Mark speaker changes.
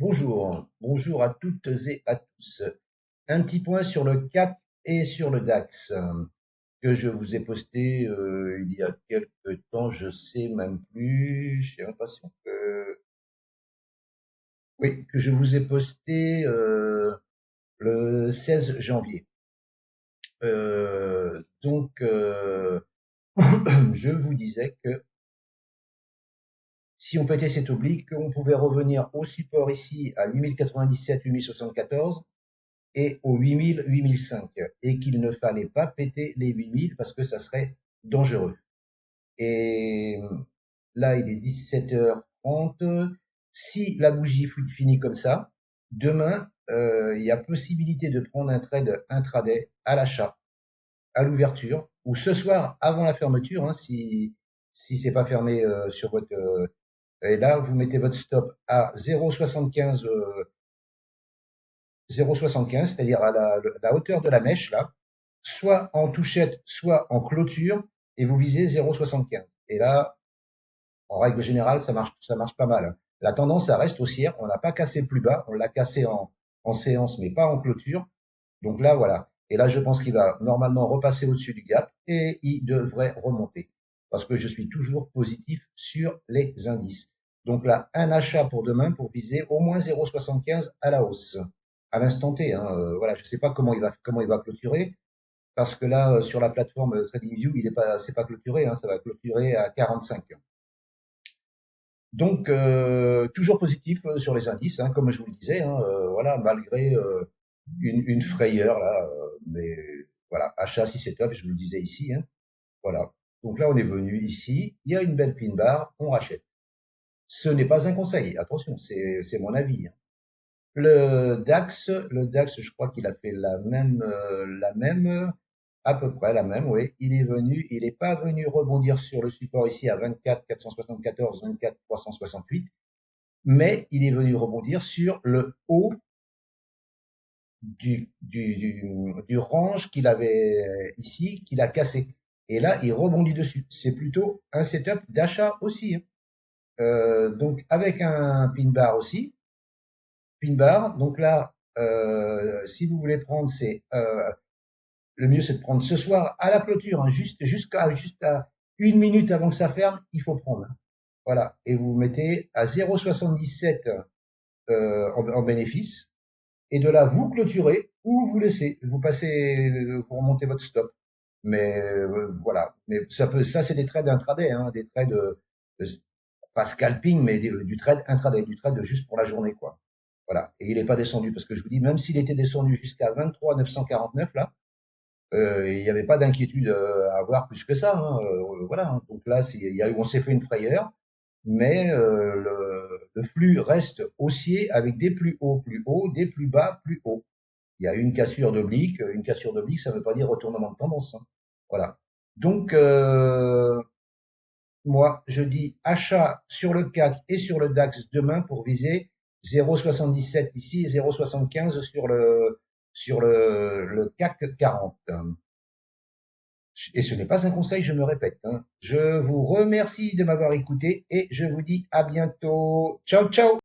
Speaker 1: Bonjour à toutes et à tous. Un petit point sur le CAC et sur le DAX que je vous ai posté il y a quelque temps, je sais même plus, j'ai l'impression que oui, que je vous ai posté le 16 janvier. Je vous disais que si on pétait cet oblique, on pouvait revenir au support ici à 8097, 8074 et aux 8000, 8005 et qu'il ne fallait pas péter les 8000 parce que ça serait dangereux. Et là, il est 17h30. Si la bougie finit comme ça, demain, il y a possibilité de prendre un trade intraday à l'achat, à l'ouverture, ou ce soir avant la fermeture, hein, si c'est pas fermé sur votre et là, vous mettez votre stop à 0,75 0,75, c'est-à-dire à la hauteur de la mèche, là, soit en touchette, soit en clôture, et vous visez 0,75. Et là, en règle générale, ça marche pas mal. La tendance, ça reste haussière. On n'a pas cassé plus bas, on l'a cassé en séance, mais pas en clôture. Donc là, voilà. Et là, je pense qu'il va normalement repasser au-dessus du gap et il devrait remonter. Parce que je suis toujours positif sur les indices. Donc là, un achat pour demain pour viser au moins 0,75 à la hausse. À l'instant T, hein, voilà, je sais pas comment il va clôturer. Parce que là, sur la plateforme TradingView, c'est pas clôturé, hein, ça va clôturer à 45. Donc, toujours positif sur les indices, hein, comme je vous le disais, hein, voilà, malgré une frayeur là, mais voilà, achat si c'est top, je vous le disais ici, hein, voilà. Donc là, on est venu ici, il y a une belle pin bar, on rachète. Ce n'est pas un conseil, attention, c'est mon avis, hein. Le DAX, je crois qu'il a fait la même, à peu près la même, oui. Il n'est pas venu rebondir sur le support ici à 24 474, 24 368, mais il est venu rebondir sur le haut du range qu'il avait ici, qu'il a cassé. Et là, il rebondit dessus. C'est plutôt un setup d'achat aussi, hein. Donc avec un pin bar aussi, pin bar. Donc là, si vous voulez prendre, le mieux, c'est de prendre ce soir à la clôture, hein, juste à 1 minute avant que ça ferme, il faut prendre, hein. Voilà. Et vous mettez à 0,77 en bénéfice. Et de là, vous clôturez ou vous laissez. Vous passez, vous remontez votre stop. Mais voilà. Mais ça c'est des trades intraday, hein, des trades pas scalping, mais du trade intraday, du trade juste pour la journée, quoi. Voilà. Et il n'est pas descendu parce que je vous dis, même s'il était descendu jusqu'à 23 949 là, il n'y avait pas d'inquiétude à avoir plus que ça, hein, voilà, hein. Donc là, on s'est fait une frayeur, mais le flux reste haussier avec des plus hauts, des plus bas, plus hauts. Il y a une cassure d'oblique. Une cassure d'oblique, ça ne veut pas dire retournement de tendance, hein. Voilà. Donc, moi, je dis achat sur le CAC et sur le DAX demain pour viser 0,77 ici et 0,75 sur le CAC 40. Et ce n'est pas un conseil, je me répète, hein. Je vous remercie de m'avoir écouté et je vous dis à bientôt. Ciao, ciao!